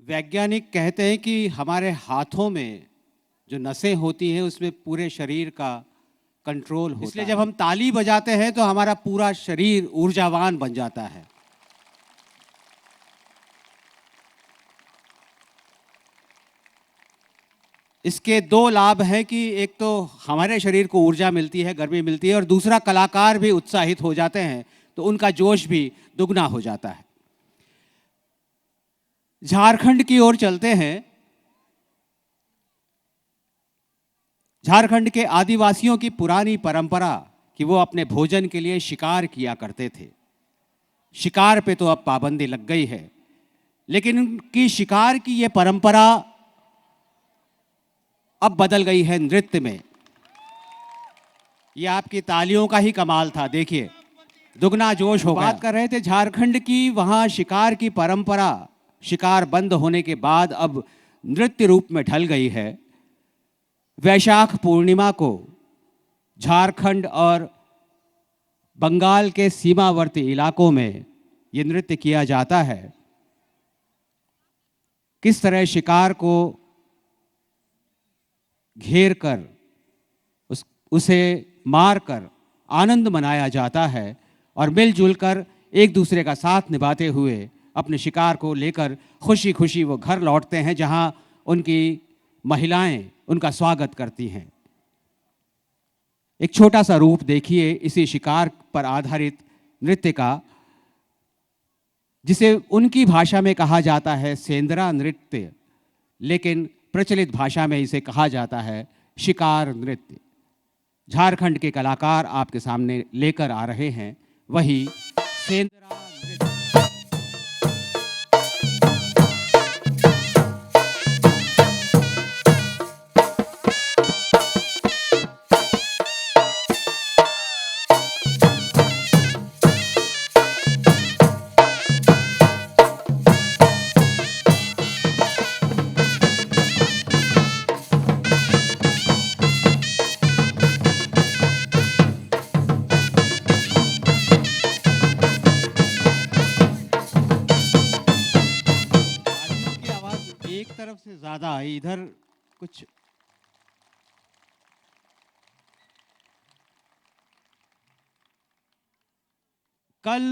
वैज्ञानिक कहते हैं कि हमारे हाथों में जो नसें होती हैं उसमें पूरे शरीर का कंट्रोल होता है। इसलिए जब हम ताली बजाते हैं तो हमारा पूरा शरीर ऊर्जावान बन जाता है। इसके दो लाभ हैं कि एक तो हमारे शरीर को ऊर्जा मिलती है, गर्मी मिलती है, और दूसरा कलाकार भी उत्साहित हो जाते हैं तो उनका जोश भी दुगना हो जाता है। झारखंड की ओर चलते हैं। झारखंड के आदिवासियों की पुरानी परंपरा कि वो अपने भोजन के लिए शिकार किया करते थे। शिकार पे तो अब पाबंदी लग गई है, लेकिन उनकी शिकार की ये परंपरा अब बदल गई है नृत्य में। ये आपकी तालियों का ही कमाल था, देखिए दुगना जोश हो गया। बात कर रहे थे झारखंड की, वहां शिकार की परंपरा शिकार बंद होने के बाद अब नृत्य रूप में ढल गई है। वैशाख पूर्णिमा को झारखंड और बंगाल के सीमावर्ती इलाकों में ये नृत्य किया जाता है। किस तरह शिकार को घेर कर उसे मार कर आनंद मनाया जाता है और मिलजुल कर एक दूसरे का साथ निभाते हुए अपने शिकार को लेकर खुशी खुशी वो घर लौटते हैं, जहां उनकी महिलाएं उनका स्वागत करती हैं। एक छोटा सा रूप देखिए इसी शिकार पर आधारित नृत्य का, जिसे उनकी भाषा में कहा जाता है सेंद्रा नृत्य, लेकिन प्रचलित भाषा में इसे कहा जाता है शिकार नृत्य। झारखंड के कलाकार आपके सामने लेकर आ रहे हैं वही सेंद्रा नृत्य। एक तरफ से ज्यादा आई, इधर कुछ कल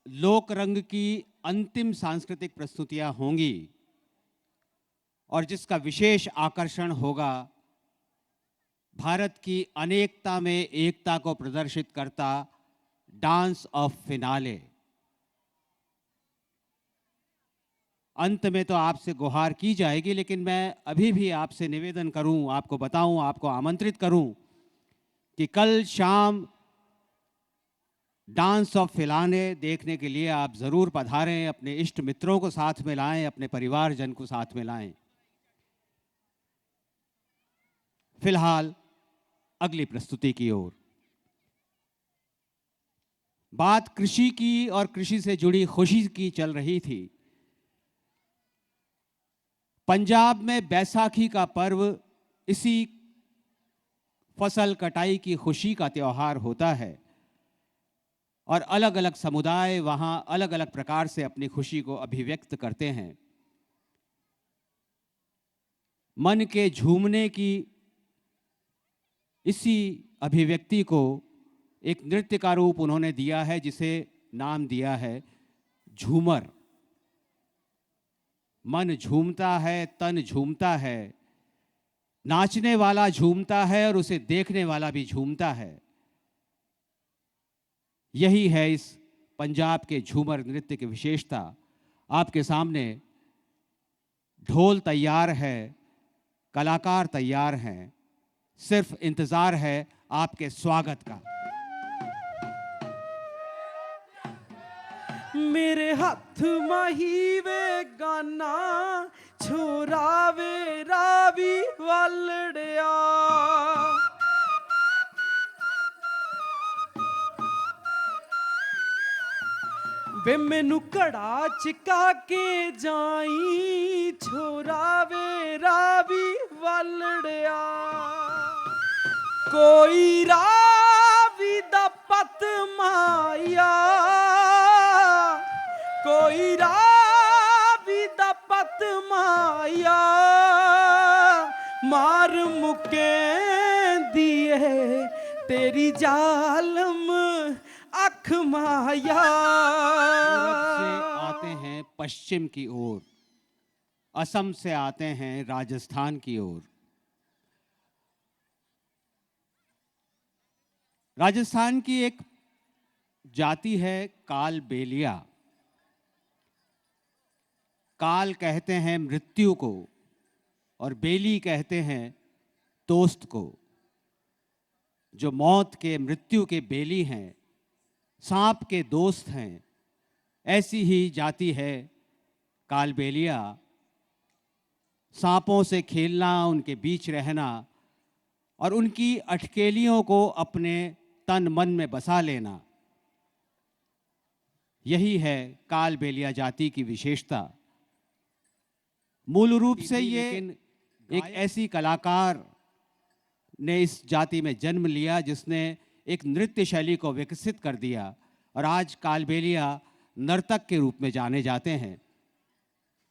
लोक रंग की अंतिम सांस्कृतिक प्रस्तुतियां होंगी और जिसका विशेष आकर्षण होगा भारत की अनेकता में एकता को प्रदर्शित करता डांस ऑफ फिनाले। अंत में तो आपसे गुहार की जाएगी, लेकिन मैं अभी भी आपसे निवेदन करूं, आपको बताऊं, आपको आमंत्रित करूं कि कल शाम डांस ऑफ फिनाले देखने के लिए आप जरूर पधारें। अपने इष्ट मित्रों को साथ में लाएं, अपने परिवारजन को साथ में लाएं। फिलहाल अगली प्रस्तुति की ओर। बात कृषि की और कृषि से जुड़ी खुशी की चल रही थी। पंजाब में बैसाखी का पर्व इसी फसल कटाई की खुशी का त्योहार होता है और अलग अलग समुदाय वहां अलग अलग प्रकार से अपनी खुशी को अभिव्यक्त करते हैं। मन के झूमने की इसी अभिव्यक्ति को एक नृत्य का रूप उन्होंने दिया है, जिसे नाम दिया है झूमर। मन झूमता है, तन झूमता है, नाचने वाला झूमता है और उसे देखने वाला भी झूमता है। यही है इस पंजाब के झूमर नृत्य की विशेषता। आपके सामने ढोल तैयार है, कलाकार तैयार हैं, सिर्फ इंतजार है आपके स्वागत का। मेरे हाथ माही वे गाना छोरा वे रावी वालड़िया, वे मैनू घड़ा चिका के जाई छोरा वे रावी वालड़िया। कोई रावी दा पत माया, कोई रावी दा पत माया मार मुके दिए तेरी जालम अख माया। पूरब से आते हैं पश्चिम की ओर, असम से आते हैं राजस्थान की ओर। राजस्थान की एक जाति है काल बेलिया। काल कहते हैं मृत्यु को और बेली कहते हैं दोस्त को। जो मौत के मृत्यु के बेली हैं, सांप के दोस्त हैं, ऐसी ही जाति है कालबेलिया। सांपों से खेलना, उनके बीच रहना और उनकी अटकेलियों को अपने तन मन में बसा लेना, यही है कालबेलिया जाति की विशेषता। मूल रूप से ये एक ऐसी कलाकार ने इस जाति में जन्म लिया जिसने एक नृत्य शैली को विकसित कर दिया और आज कालबेलिया नर्तक के रूप में जाने जाते हैं।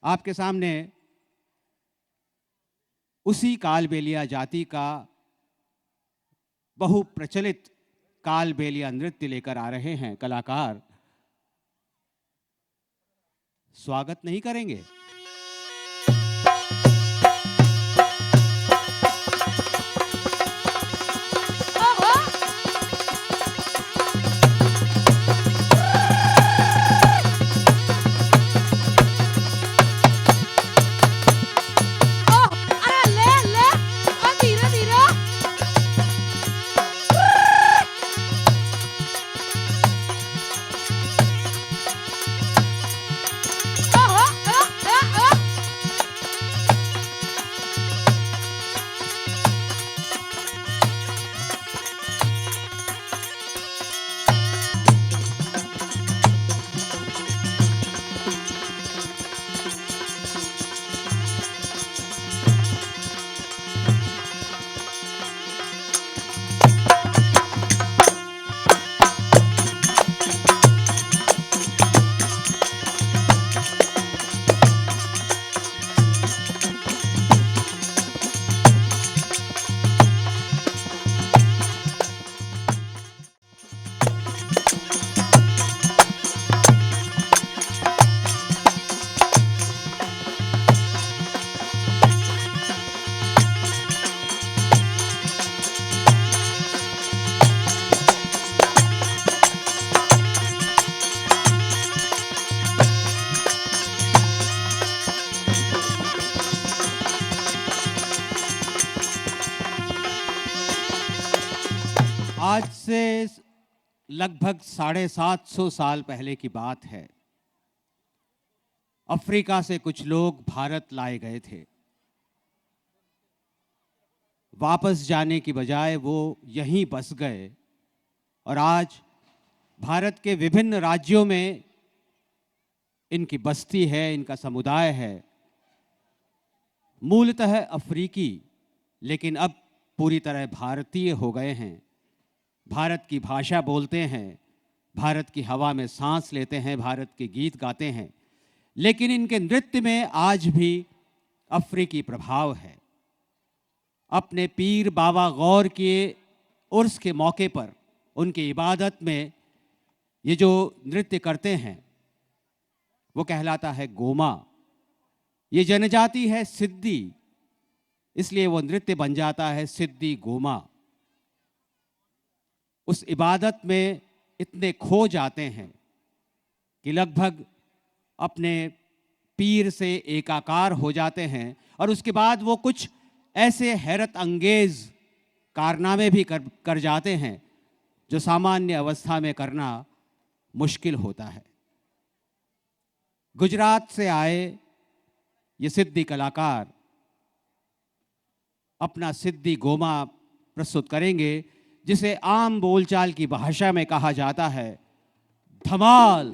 आपके सामने उसी कालबेलिया जाति का बहुप्रचलित कालबेलिया नृत्य लेकर आ रहे हैं कलाकार। स्वागत नहीं करेंगे? आज से लगभग 750 साल पहले की बात है। अफ्रीका से कुछ लोग भारत लाए गए थे। वापस जाने की बजाय वो यहीं बस गए और आज भारत के विभिन्न राज्यों में इनकी बस्ती है, इनका समुदाय है। मूलतः अफ्रीकी, लेकिन अब पूरी तरह भारतीय हो गए हैं। भारत की भाषा बोलते हैं, भारत की हवा में सांस लेते हैं, भारत के गीत गाते हैं, लेकिन इनके नृत्य में आज भी अफ्रीकी प्रभाव है। अपने पीर बाबा गौर के उर्स के मौके पर उनकी इबादत में ये जो नृत्य करते हैं वो कहलाता है गोमा। ये जनजाति है सिद्दी, इसलिए वो नृत्य बन जाता है सिद्दी गोमा। उस इबादत में इतने खो जाते हैं कि लगभग अपने पीर से एकाकार हो जाते हैं और उसके बाद वो कुछ ऐसे हैरत अंगेज कारनामे भी कर जाते हैं जो सामान्य अवस्था में करना मुश्किल होता है। गुजरात से आए ये सिद्दी कलाकार अपना सिद्दी गोमा प्रस्तुत करेंगे, जिसे आम बोलचाल की भाषा में कहा जाता है धमाल।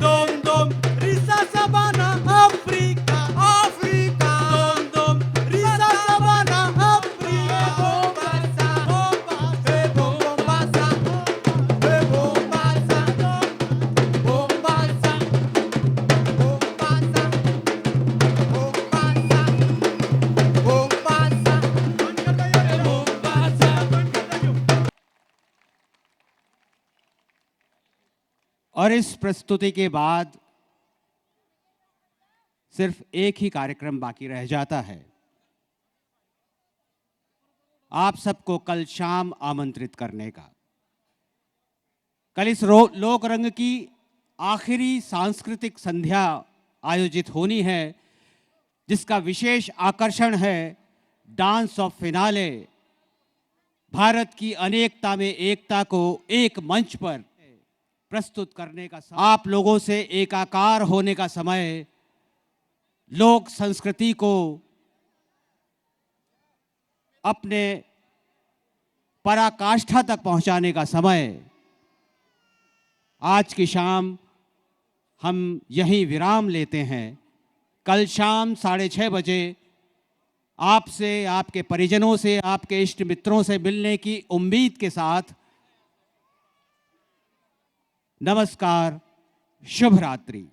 दोम दोम और इस प्रस्तुति के बाद सिर्फ एक ही कार्यक्रम बाकी रह जाता है। आप सबको कल शाम आमंत्रित करने का। कल इस लोक रंग की आखिरी सांस्कृतिक संध्या आयोजित होनी है, जिसका विशेष आकर्षण है डांस ऑफ फिनाले। भारत की अनेकता में एकता को एक मंच पर प्रस्तुत करने का आप लोगों से एकाकार होने का समय, लोक संस्कृति को अपने पराकाष्ठा तक पहुंचाने का समय। आज की शाम हम यहीं विराम लेते हैं। कल शाम 6:30 बजे आपसे, आपके परिजनों से, आपके इष्ट मित्रों से मिलने की उम्मीद के साथ नमस्कार, शुभ रात्रि।